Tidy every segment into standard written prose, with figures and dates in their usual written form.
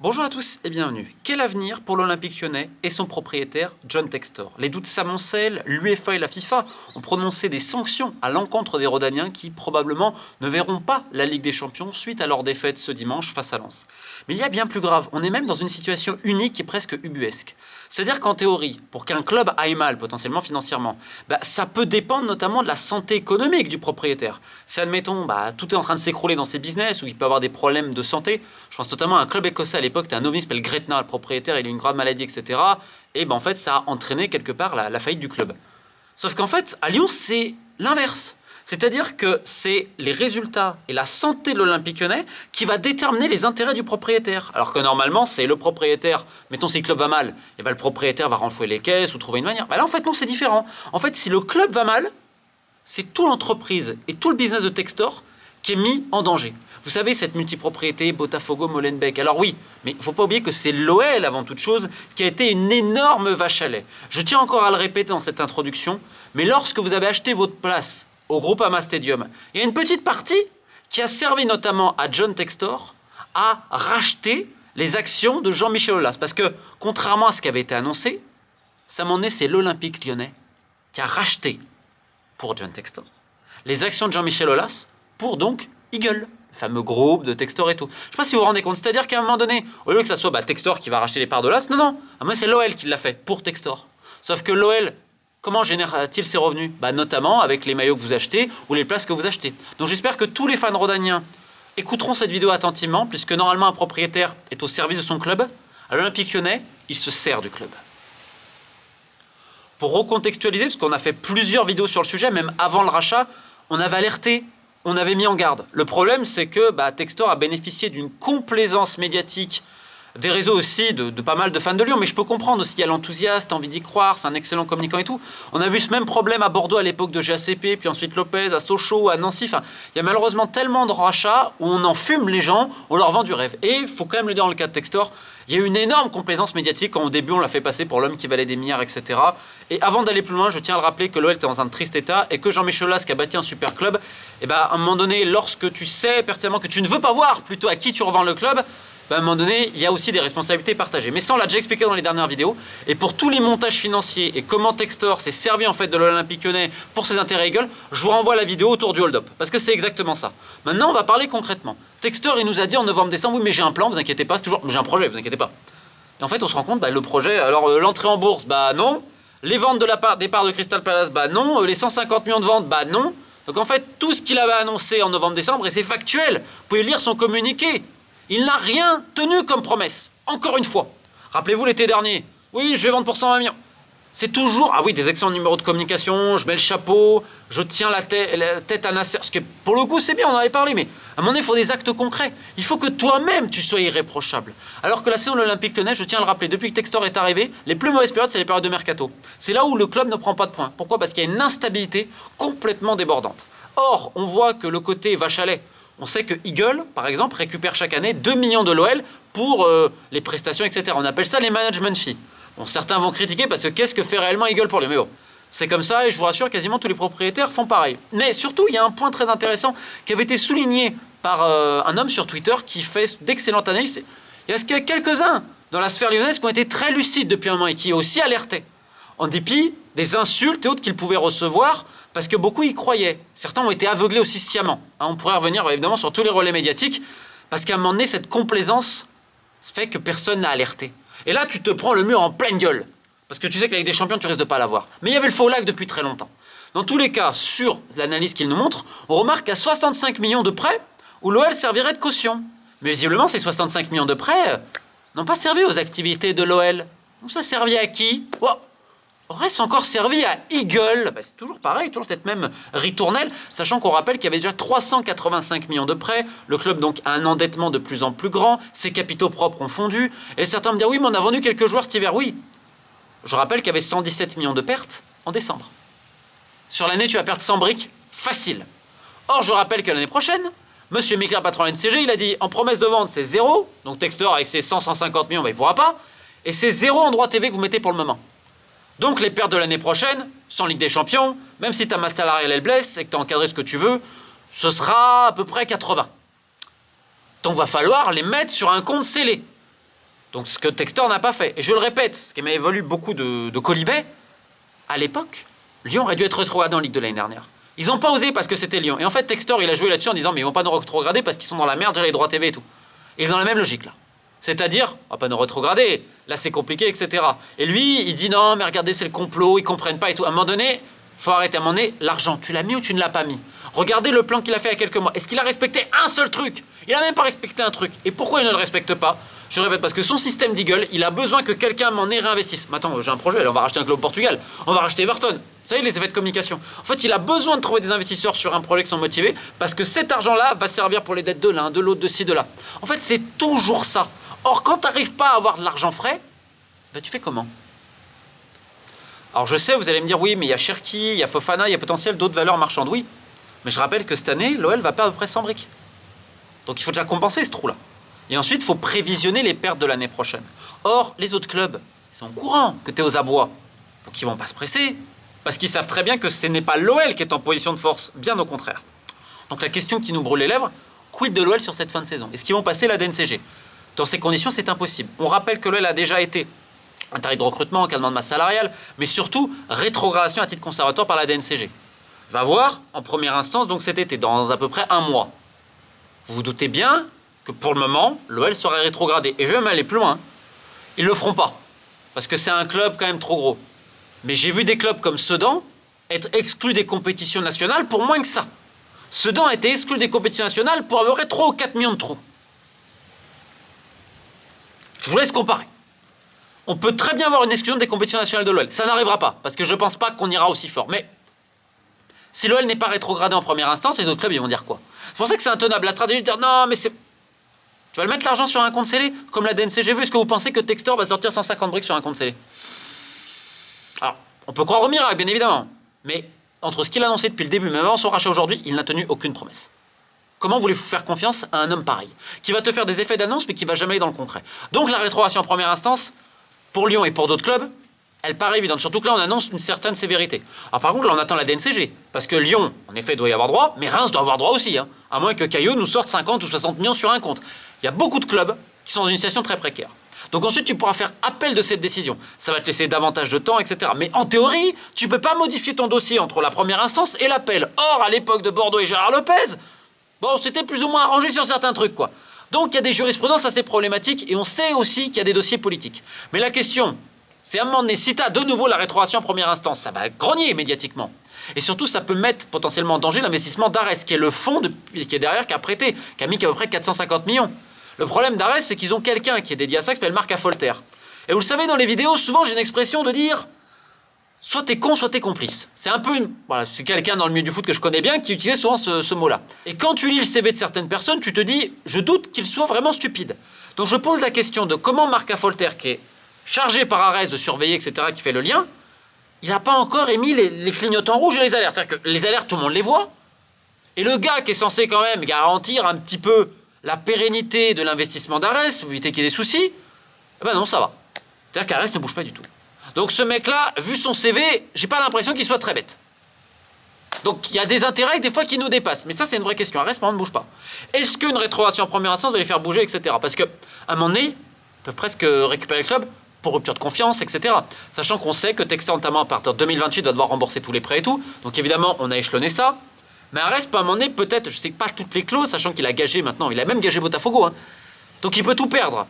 Bonjour à tous et bienvenue. Quel avenir pour l'Olympique Lyonnais et son propriétaire John Textor? Les doutes s'amoncellent, l'UEFA et la FIFA ont prononcé des sanctions à l'encontre des Rhodaniens qui probablement ne verront pas la Ligue des Champions suite à leur défaite ce dimanche face à Lens. Mais il y a bien plus grave, on est même dans une situation unique et presque ubuesque. C'est-à-dire qu'en théorie, pour qu'un club aille mal potentiellement financièrement, ça peut dépendre notamment de la santé économique du propriétaire. Si admettons, tout est en train de s'écrouler dans ses business ou il peut avoir des problèmes de santé, je pense notamment à un club écossais à l'époque, c'était un ovni qui s'appelle Gretna, le propriétaire, il a eu une grave maladie, etc. Et en fait, ça a entraîné quelque part la faillite du club. Sauf qu'en fait, à Lyon, c'est l'inverse. C'est-à-dire que c'est les résultats et la santé de l'Olympique Lyonnais qui va déterminer les intérêts du propriétaire. Alors que normalement, c'est le propriétaire, mettons si le club va mal, et le propriétaire va renflouer les caisses ou trouver une manière. Là, en fait, non, c'est différent. En fait, si le club va mal, c'est toute l'entreprise et tout le business de Textor qui est mis en danger. Vous savez, cette multipropriété, Botafogo, Molenbeek. Alors oui, mais il ne faut pas oublier que c'est l'OL, avant toute chose, qui a été une énorme vache à lait. Je tiens encore à le répéter dans cette introduction, mais lorsque vous avez acheté votre place au Groupama Stadium, il y a une petite partie qui a servi notamment à John Textor à racheter les actions de Jean-Michel Aulas. Parce que, contrairement à ce qui avait été annoncé, ça m'en est, c'est l'Olympique Lyonnais qui a racheté pour John Textor les actions de Jean-Michel Aulas pour donc Eagle, le fameux groupe de Textor et tout. Je ne sais pas si vous vous rendez compte, c'est-à-dire qu'à un moment donné, au lieu que ça soit Textor qui va racheter les parts d'Aulas, non, à un moment c'est l'OL qui l'a fait pour Textor. Sauf que l'OL, comment génère-t-il ses revenus? Notamment avec les maillots que vous achetez ou les places que vous achetez. Donc j'espère que tous les fans rhodaniens écouteront cette vidéo attentivement, puisque normalement un propriétaire est au service de son club. À l'Olympique Lyonnais, il se sert du club. Pour recontextualiser, parce qu'on a fait plusieurs vidéos sur le sujet, même avant le rachat, on avait alerté, on avait mis en garde. Le problème, c'est que Textor a bénéficié d'une complaisance médiatique des réseaux aussi, de pas mal de fans de Lyon, mais je peux comprendre aussi, il y a l'enthousiaste, envie d'y croire, c'est un excellent communicant et tout. On a vu ce même problème à Bordeaux à l'époque de GACP, puis ensuite Lopez, à Sochaux, à Nancy. Enfin, il y a malheureusement tellement de rachats où on en fume les gens, on leur vend du rêve. Et il faut quand même le dire dans le cas de Textor, il y a eu une énorme complaisance médiatique quand au début on l'a fait passer pour l'homme qui valait des milliards, etc. Et avant d'aller plus loin, je tiens à le rappeler que l'OL était dans un triste état et que Jean-Michel Aulas qui a bâti un super club, à un moment donné, lorsque tu sais pertinemment que tu ne veux pas voir plutôt à qui tu revends le club, à un moment donné, il y a aussi des responsabilités partagées. Mais ça, on l'a déjà expliqué dans les dernières vidéos. Et pour tous les montages financiers et comment Textor s'est servi en fait de l'Olympique Lyonnais pour ses intérêts Eagle, je vous renvoie à la vidéo autour du hold-up. Parce que c'est exactement ça. Maintenant, on va parler concrètement. Textor, il nous a dit en novembre-décembre, oui, mais j'ai un plan, vous inquiétez pas, c'est toujours, j'ai un projet, vous inquiétez pas. Et en fait, on se rend compte, le projet, alors l'entrée en bourse, non. Les ventes des parts de Crystal Palace, non. Les 150 millions de ventes, non. Donc en fait, tout ce qu'il avait annoncé en novembre-décembre, et c'est factuel, vous pouvez lire son communiqué. Il n'a rien tenu comme promesse. Encore une fois. Rappelez-vous l'été dernier. Oui, je vais vendre pour 120 millions. C'est toujours, des excellents numéros de communication, je mets le chapeau, je tiens la tête à Nasser. Parce que pour le coup, c'est bien, on en avait parlé, mais à un moment donné, il faut des actes concrets. Il faut que toi-même, tu sois irréprochable. Alors que la saison de l'Olympique Lyonnais, je tiens à le rappeler, depuis que Textor est arrivé, les plus mauvaises périodes, c'est les périodes de mercato. C'est là où le club ne prend pas de points. Pourquoi? Parce qu'il y a une instabilité complètement débordante. Or, on voit que le côté vache à lait, on sait que Eagle, par exemple, récupère chaque année 2 millions de l'OL pour les prestations, etc. On appelle ça les management fees. Bon, certains vont critiquer parce que qu'est-ce que fait réellement Eagle pour lui? Mais bon, c'est comme ça et je vous rassure, quasiment tous les propriétaires font pareil. Mais surtout, il y a un point très intéressant qui avait été souligné par un homme sur Twitter qui fait d'excellentes analyses. Est-ce qu'il y a quelques-uns dans la sphère lyonnaise qui ont été très lucides depuis un moment et qui aussi alertaient, en dépit des insultes et autres qu'ils pouvaient recevoir, parce que beaucoup y croyaient. Certains ont été aveuglés aussi sciemment. On pourrait revenir évidemment sur tous les relais médiatiques, parce qu'à un moment donné, cette complaisance fait que personne n'a alerté. Et là, tu te prends le mur en pleine gueule, parce que tu sais qu'avec des champions, tu risques de ne pas l'avoir. Mais il y avait le faux lac depuis très longtemps. Dans tous les cas, sur l'analyse qu'il nous montre, on remarque qu'à 65 millions de prêts, où l'OL servirait de caution. Mais visiblement, ces 65 millions de prêts n'ont pas servi aux activités de l'OL. Donc ça servait à qui? Aurait-ce encore servi à Eagle? C'est toujours pareil, toujours cette même ritournelle, sachant qu'on rappelle qu'il y avait déjà 385 millions de prêts, le club donc a un endettement de plus en plus grand, ses capitaux propres ont fondu, et certains me disent oui mais on a vendu quelques joueurs cet hiver, oui. Je rappelle qu'il y avait 117 millions de pertes en décembre. Sur l'année tu vas perdre 100 briques, facile. Or je rappelle que l'année prochaine, Monsieur Mikler, patron de la NCG, il a dit en promesse de vente c'est 0, donc Textor avec ses 150 millions, il ne pourra pas, et c'est 0 en droit TV que vous mettez pour le moment. Donc les pertes de l'année prochaine, sans Ligue des Champions, même si ta masse salariale elle blesse et que tu as encadré ce que tu veux, ce sera à peu près 80. Donc va falloir les mettre sur un compte scellé. Donc ce que Textor n'a pas fait. Et je le répète, ce qui m'a évolué beaucoup de Colibet, à l'époque, Lyon aurait dû être rétrogradé en Ligue de l'année dernière. Ils n'ont pas osé parce que c'était Lyon. Et en fait, Textor, il a joué là-dessus en disant mais ils vont pas nous rétrograder parce qu'ils sont dans la merde, j'ai les droits TV et tout. Il est dans la même logique là. C'est-à-dire, on va pas nous rétrograder, là c'est compliqué, etc. Et lui, il dit non, mais regardez, c'est le complot, ils comprennent pas et tout. À un moment donné, faut arrêter. À un moment donné, l'argent, tu l'as mis ou tu ne l'as pas mis? Regardez le plan qu'il a fait il y a quelques mois. Est-ce qu'il a respecté un seul truc? Il a même pas respecté un truc. Et pourquoi il ne le respecte pas? Je répète, parce que son système d'Eagle, il a besoin que quelqu'un m'en ait réinvestisse. Mais attends, j'ai un projet, là, on va racheter un club au Portugal, on va racheter Everton. Vous savez, les effets de communication. En fait, il a besoin de trouver des investisseurs sur un projet qui sont motivés, parce que cet argent-là va servir pour les dettes de l'un, de l'autre, de ci, de là. En fait, c'est toujours ça. Or, quand tu n'arrives pas à avoir de l'argent frais, ben, tu fais comment? Alors, je sais, vous allez me dire, oui, mais il y a Cherki, il y a Fofana, il y a potentiel d'autres valeurs marchandes. Oui, mais je rappelle que cette année, l'OL va perdre à peu près 100 briques. Donc, il faut déjà compenser ce trou-là. Et ensuite, il faut prévisionner les pertes de l'année prochaine. Or, les autres clubs, ils sont au courant que tu es aux abois. Donc, ils ne vont pas se presser. Parce qu'ils savent très bien que ce n'est pas l'OL qui est en position de force. Bien au contraire. Donc, la question qui nous brûle les lèvres, quid de l'OL sur cette fin de saison? Est-ce qu'ils vont passer la DNCG? Dans ces conditions, c'est impossible. On rappelle que l'OL a déjà été un tarif de recrutement, encadrement de masse salariale, mais surtout rétrogradation à titre conservatoire par la DNCG. Va voir, en première instance, donc cet été, dans à peu près un mois. Vous vous doutez bien que pour le moment, l'OL serait rétrogradé. Et je vais même aller plus loin. Ils ne le feront pas. Parce que c'est un club quand même trop gros. Mais j'ai vu des clubs comme Sedan être exclus des compétitions nationales pour moins que ça. Sedan a été exclu des compétitions nationales pour à peu près 3 ou 4 millions de trous. Je vous laisse comparer. On peut très bien avoir une exclusion des compétitions nationales de l'OL. Ça n'arrivera pas, parce que je ne pense pas qu'on ira aussi fort. Mais si l'OL n'est pas rétrogradé en première instance, les autres clubs, ils vont dire quoi? C'est pour ça que c'est intenable. La stratégie de dire non, mais c'est... Tu vas le mettre l'argent sur un compte scellé, comme la DNCG veut. Est-ce que vous pensez que Textor va sortir 150 briques sur un compte scellé? Alors, on peut croire au miracle, bien évidemment. Mais entre ce qu'il a annoncé depuis le début, même avant son rachat aujourd'hui, il n'a tenu aucune promesse. Comment voulez-vous faire confiance à un homme pareil, qui va te faire des effets d'annonce, mais qui va jamais aller dans le concret? Donc la rétrogradation en première instance, pour Lyon et pour d'autres clubs, elle paraît évidente. Surtout que là, on annonce une certaine sévérité. Alors par contre, là, on attend la DNCG. Parce que Lyon, en effet, doit y avoir droit, mais Reims doit avoir droit aussi. Hein, à moins que Caillot nous sorte 50 ou 60 millions sur un compte. Il y a beaucoup de clubs qui sont dans une situation très précaire. Donc ensuite, tu pourras faire appel de cette décision. Ça va te laisser davantage de temps, etc. Mais en théorie, tu ne peux pas modifier ton dossier entre la première instance et l'appel. Or, à l'époque de Bordeaux et Gérard Lopez, bon, c'était plus ou moins arrangé sur certains trucs, quoi. Donc il y a des jurisprudences assez problématiques et on sait aussi qu'il y a des dossiers politiques. Mais la question, c'est à un moment donné, si tu as de nouveau la rétrogradation en première instance, ça va grogner médiatiquement. Et surtout, ça peut mettre potentiellement en danger l'investissement d'Arès, qui est le fonds qui est derrière, qui a prêté, qui a mis à peu près 450 millions. Le problème d'Arès, c'est qu'ils ont quelqu'un qui est dédié à ça, qui s'appelle Marc Affolter. Et vous le savez, dans les vidéos, souvent j'ai une expression de dire soit t'es con, soit t'es complice. C'est un peu une... Voilà, c'est quelqu'un dans le milieu du foot que je connais bien qui utilise souvent ce mot-là. Et quand tu lis le CV de certaines personnes, tu te dis, je doute qu'il soit vraiment stupide. Donc je pose la question de comment Marc Affolter, qui est chargé par Arès de surveiller, etc., qui fait le lien, il n'a pas encore émis les clignotants rouges et les alertes. C'est-à-dire que les alertes, tout le monde les voit. Et le gars qui est censé quand même garantir un petit peu la pérennité de l'investissement d'Arès, pour éviter qu'il y ait des soucis, eh ben non, ça va. C'est-à-dire qu'Arès ne bouge pas du tout. Donc ce mec-là, vu son CV, j'ai pas l'impression qu'il soit très bête. Donc il y a des intérêts des fois qui nous dépassent. Mais ça, c'est une vraie question. Arès, par contre, ne bouge pas. Est-ce qu'une rétrogradation en première instance va les faire bouger, etc. Parce qu'à un moment donné, ils peuvent presque récupérer le club pour rupture de confiance, etc. Sachant qu'on sait que Textor, notamment à partir de 2028, va devoir rembourser tous les prêts et tout. Donc évidemment, on a échelonné ça. Mais Arès, à un moment donné, peut-être, je sais pas toutes les clauses, sachant qu'il a gagé maintenant, il a même gagé Botafogo. Hein. Donc il peut tout perdre.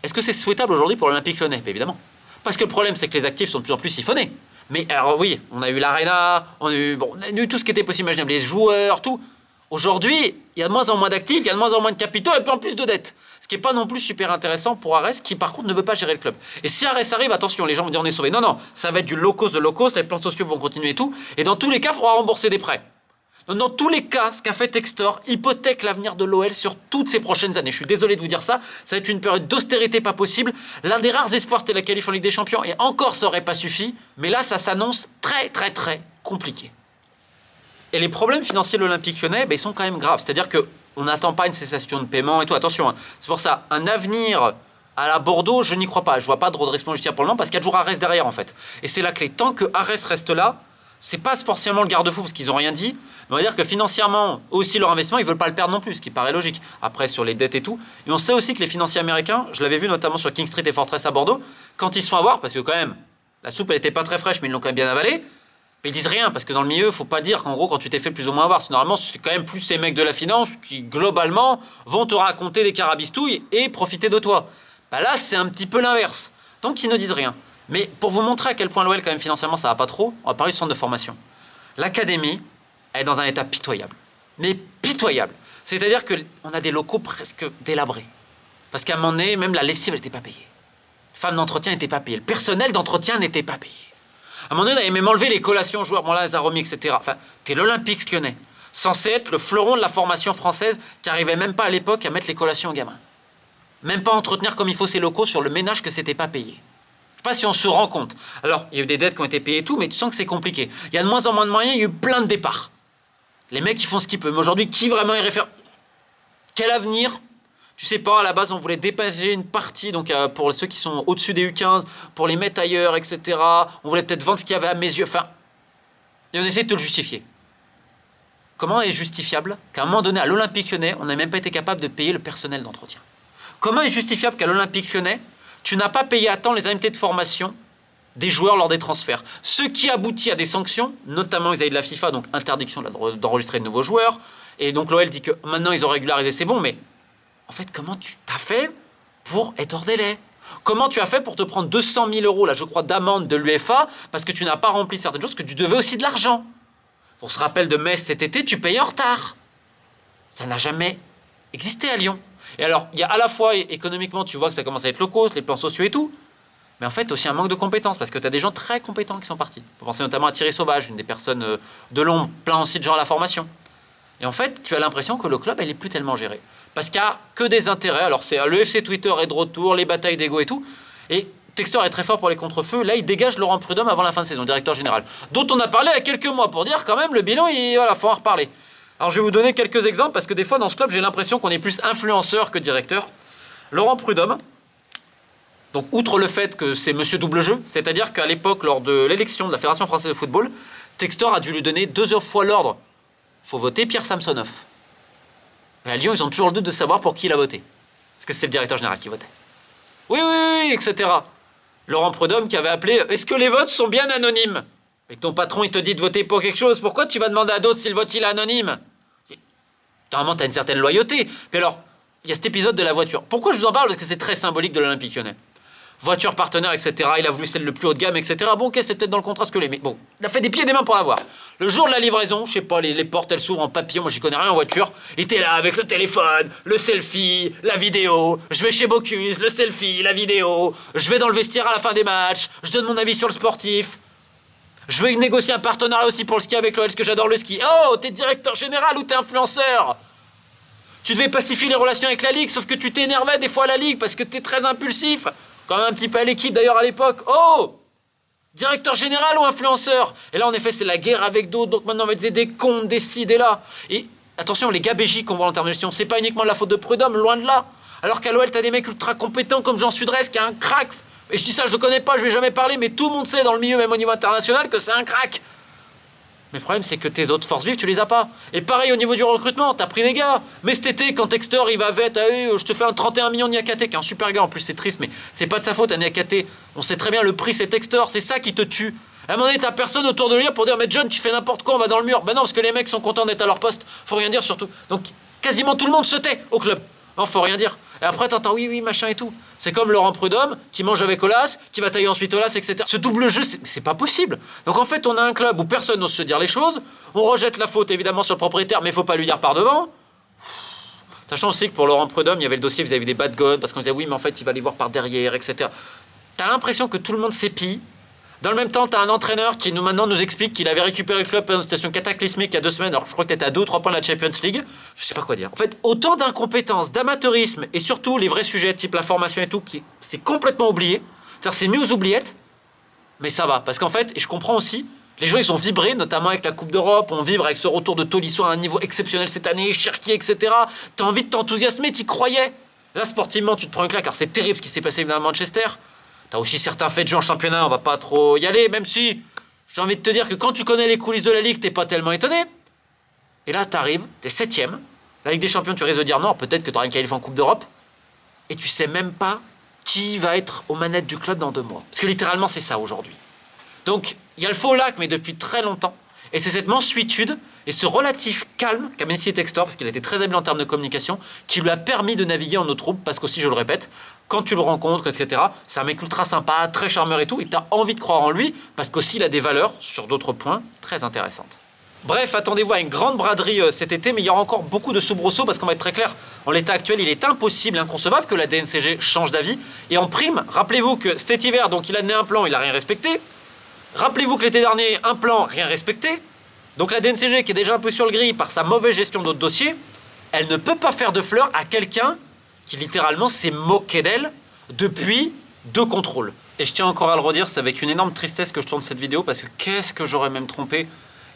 Est-ce que c'est souhaitable aujourd'hui pour l'Olympique Lyonnais? Évidemment. Parce que le problème, c'est que les actifs sont de plus en plus siphonnés. Mais alors oui, on a eu l'Arena, on a eu tout ce qui était possible imaginable, les joueurs, tout. Aujourd'hui, il y a de moins en moins d'actifs, il y a de moins en moins de capitaux et de plus en plus de dettes. Ce qui n'est pas non plus super intéressant pour Arès, qui par contre ne veut pas gérer le club. Et si Arès arrive, attention, les gens vont dire on est sauvé. Non, non, ça va être du low cost de low cost, les plans sociaux vont continuer et tout. Et dans tous les cas, il faudra rembourser des prêts. Donc, dans tous les cas, ce qu'a fait Textor hypothèque l'avenir de l'OL sur toutes ces prochaines années. Je suis désolé de vous dire ça, ça va être une période d'austérité pas possible. L'un des rares espoirs, c'était la qualif en Ligue des Champions, et encore, ça n'aurait pas suffi. Mais là, ça s'annonce très, très, très compliqué. Et les problèmes financiers de l'Olympique Lyonnais, ils sont quand même graves. C'est-à-dire qu'on n'attend pas une cessation de paiement et tout. Attention, hein. C'est pour ça, un avenir à la Bordeaux, je n'y crois pas. Je ne vois pas de redressement judiciaire pour le moment, parce qu'il y a toujours Arès derrière, en fait. Et c'est la clé. Tant que Arès reste là, c'est pas forcément le garde-fou parce qu'ils n'ont rien dit, mais on va dire que financièrement, aussi leur investissement, ils veulent pas le perdre non plus, ce qui paraît logique. Après, sur les dettes et tout. Et on sait aussi que les financiers américains, je l'avais vu notamment sur King Street et Fortress à Bordeaux, quand ils se font avoir, parce que quand même, la soupe elle était pas très fraîche, mais ils l'ont quand même bien avalée, mais ils disent rien, parce que dans le milieu, faut pas dire qu'en gros, quand tu t'es fait plus ou moins avoir, normalement, c'est quand même plus ces mecs de la finance qui, globalement, vont te raconter des carabistouilles et profiter de toi. Bah là, c'est un petit peu l'inverse. Donc, ils ne disent rien. Mais pour vous montrer à quel point l'OL, quand même, financièrement, ça va pas trop, on va parler du centre de formation. L'académie, elle est dans un état pitoyable. Mais pitoyable. C'est-à-dire qu'on a des locaux presque délabrés. Parce qu'à un moment donné, même la lessive, elle n'était pas payée. Les femmes d'entretien n'étaient pas payées. Le personnel d'entretien n'était pas payé. À un moment donné, on avait même enlevé les collations aux joueurs, bon là, les aromis, etc. Enfin, t'es l'Olympique Lyonnais, censé être le fleuron de la formation française qui arrivait même pas à l'époque à mettre les collations aux gamins. Même pas à entretenir comme il faut ses locaux sur le ménage que c'était pas payé. Je sais pas si on se rend compte. Alors, il y a eu des dettes qui ont été payées et tout, mais tu sens que c'est compliqué. Il y a de moins en moins de moyens, il y a eu plein de départs. Les mecs, ils font ce qu'ils peuvent. Mais aujourd'hui, qui vraiment y réfère? Quel avenir? Tu sais pas, à la base, on voulait dépasser une partie, donc pour ceux qui sont au-dessus des U15, pour les mettre ailleurs, etc. On voulait peut-être vendre ce qu'il y avait à mes yeux. Enfin, et on essaie de te le justifier. Comment est justifiable qu'à un moment donné, à l'Olympique Lyonnais, on n'a même pas été capable de payer le personnel d'entretien? Comment est justifiable qu'à l'Olympique Lyonnais, tu n'as pas payé à temps les indemnités de formation des joueurs lors des transferts? Ce qui aboutit à des sanctions, notamment vis-à-vis de la FIFA, donc interdiction d'enregistrer de nouveaux joueurs. Et donc l'OL dit que maintenant ils ont régularisé, c'est bon, mais en fait, comment tu t'as fait pour être hors délai? Comment tu as fait pour te prendre 200 000 euros, là, je crois, d'amende de l'UEFA parce que tu n'as pas rempli certaines choses, que tu devais aussi de l'argent? On se rappelle de Metz cet été, tu payais en retard. Ça n'a jamais existé à Lyon. Et alors, il y a à la fois, économiquement, tu vois que ça commence à être low cost, les plans sociaux et tout, mais en fait, aussi un manque de compétences, parce que tu as des gens très compétents qui sont partis. On peut penser notamment à Thierry Sauvage, une des personnes de l'ombre, plein aussi de gens à la formation. Et en fait, tu as l'impression que le club, elle n'est plus tellement gérée. Parce qu'il n'y a que des intérêts. Alors, c'est le FC Twitter est de retour, les batailles d'ego et tout. Et Textor est très fort pour les contre-feux. Là, il dégage Laurent Prudhomme avant la fin de saison, directeur général. Dont on a parlé il y a quelques mois pour dire quand même le bilan, voilà, faut en reparler. Alors, je vais vous donner quelques exemples parce que des fois, dans ce club, j'ai l'impression qu'on est plus influenceur que directeur. Laurent Prudhomme, donc outre le fait que c'est monsieur double jeu, c'est-à-dire qu'à l'époque, lors de l'élection de la Fédération française de football, Textor a dû lui donner 2 fois l'ordre. Faut voter Pierre Samsonov. Et à Lyon, ils ont toujours le doute de savoir pour qui il a voté. Parce que c'est le directeur général qui votait. Oui, etc. Laurent Prudhomme qui avait appelé « Est-ce que les votes sont bien anonymes ?» Et ton patron, il te dit de voter pour quelque chose. Pourquoi tu vas demander à d'autres si le vote il est anonyme? Normalement, tu as une certaine loyauté. Puis alors, il y a cet épisode de la voiture. Pourquoi je vous en parle? Parce que c'est très symbolique de l'Olympique Lyonnais. Voiture partenaire, etc. Il a voulu celle le plus haut de gamme, etc. Bon, ok, c'est peut-être dans le contrat ce que les... Mais bon, il a fait des pieds et des mains pour l'avoir. Le jour de la livraison, je sais pas, les portes, elles s'ouvrent en papillon. Moi, j'y connais rien en voiture. Il était là avec le téléphone, le selfie, la vidéo. Je vais chez Bocuse, le selfie, la vidéo. Je vais dans le vestiaire à la fin des matchs. Je donne mon avis sur le sportif. Je vais négocier un partenariat aussi pour le ski avec l'OL, parce que j'adore le ski. Oh, t'es directeur général ou t'es influenceur? Tu devais pacifier les relations avec la Ligue, sauf que tu t'énervais des fois à la Ligue parce que t'es très impulsif. Quand même un petit peu à l'équipe d'ailleurs à l'époque. Oh! Directeur général ou influenceur? Et là en effet c'est la guerre avec d'autres, donc maintenant on va dire des comptes, des ci, des là. Et attention, les gabégies qu'on voit en termes de gestion, c'est pas uniquement de la faute de Prudhomme, loin de là. Alors qu'à l'OL t'as des mecs ultra compétents comme Jean Sudresse qui a un crack. Et je dis ça, je le connais pas, je vais jamais parler, mais tout le monde sait dans le milieu, même au niveau international, que c'est un crack. Mais le problème, c'est que tes autres forces vives, tu les as pas. Et pareil au niveau du recrutement, t'as pris des gars. Mais cet été, quand Textor, il va avec, je te fais un 31 millions de Niakate, qui est un super gars, en plus c'est triste, mais c'est pas de sa faute à Niakate. On sait très bien le prix, c'est Textor, c'est ça qui te tue. À un moment donné, t'as personne autour de lui pour dire, mais John, tu fais n'importe quoi, on va dans le mur. Ben non, parce que les mecs sont contents d'être à leur poste, faut rien dire surtout. Donc, quasiment tout le monde se tait au club. Non, faut rien dire. Et après, t'entends oui, machin et tout. C'est comme Laurent Prudhomme, qui mange avec Olas, qui va tailler ensuite Olas, etc. Ce double jeu, c'est pas possible. Donc en fait, on a un club où personne n'ose se dire les choses. On rejette la faute, évidemment, sur le propriétaire, mais il faut pas lui dire par devant. Sachant aussi que pour Laurent Prudhomme, il y avait le dossier vis-à-vis des bad guns, parce qu'on disait oui, mais en fait, il va les voir par derrière, etc. T'as l'impression que tout le monde s'épie. Dans le même temps, t'as un entraîneur qui maintenant nous explique qu'il avait récupéré le club dans une situation cataclysmique il y a 2 semaines. Alors je crois que t'étais à 2 ou 3 points de la Champions League. Je sais pas quoi dire. En fait, autant d'incompétence, d'amateurisme et surtout les vrais sujets type la formation et tout, qui c'est complètement oublié. C'est-à-dire c'est mis aux oubliettes, mais ça va. Parce qu'en fait, et je comprends aussi, les gens ils ont vibré, notamment avec la Coupe d'Europe, on vibre avec ce retour de Tolisso à un niveau exceptionnel cette année, Cherki, etc. T'as envie de t'enthousiasmer, t'y croyais. Là, sportivement, tu te prends une claque, car c'est terrible ce qui s'est passé évidemment à Manchester. T'as aussi certains faits de jeu en championnat, on va pas trop y aller, même si J'ai envie de te dire que quand tu connais les coulisses de la Ligue, t'es pas tellement étonné. Et là, t'arrives, t'es 7ème. La Ligue des Champions, tu risques de dire non, peut-être que t'auras une qualif en Coupe d'Europe. Et tu sais même pas qui va être aux manettes du club dans 2 mois. Parce que littéralement, c'est ça aujourd'hui. Donc, il y a le faux lac, mais depuis très longtemps. Et c'est cette mansuétude et ce relatif calme qu'a bénéficié Textor, parce qu'il a été très habile en termes de communication, qui lui a permis de naviguer en eau trouble, parce qu'aussi, je le répète, quand tu le rencontres, etc., c'est un mec ultra sympa, très charmeur et tout, et tu as envie de croire en lui, parce qu'aussi, il a des valeurs, sur d'autres points, très intéressantes. Bref, attendez-vous à une grande braderie cet été, mais il y aura encore beaucoup de soubresauts, parce qu'on va être très clair, en l'état actuel, il est impossible, inconcevable que la DNCG change d'avis. Et en prime, rappelez-vous que cet hiver, donc il a donné un plan, il n'a rien respecté. Rappelez-vous que l'été dernier, un plan, rien respecté. Donc la DNCG, qui est déjà un peu sur le gris par sa mauvaise gestion d'autres dossiers, elle ne peut pas faire de fleurs à quelqu'un qui littéralement s'est moqué d'elle depuis 2 contrôles. Et je tiens encore à le redire, c'est avec une énorme tristesse que je tourne cette vidéo, parce que qu'est-ce que j'aurais même trompé.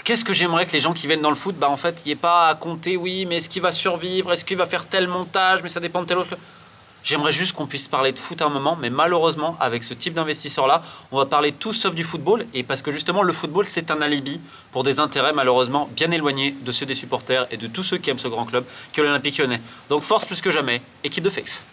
Qu'est-ce que j'aimerais que les gens qui viennent dans le foot, en fait, il n'y ait pas à compter, oui, mais est-ce qu'il va survivre, est-ce qu'il va faire tel montage, mais ça dépend de tel autre. J'aimerais juste qu'on puisse parler de foot un moment, mais malheureusement, avec ce type d'investisseurs-là, on va parler tout sauf du football, et parce que justement, le football, c'est un alibi pour des intérêts malheureusement bien éloignés de ceux des supporters et de tous ceux qui aiment ce grand club qu'est l'Olympique Lyonnais. Donc force plus que jamais, équipe de Faith.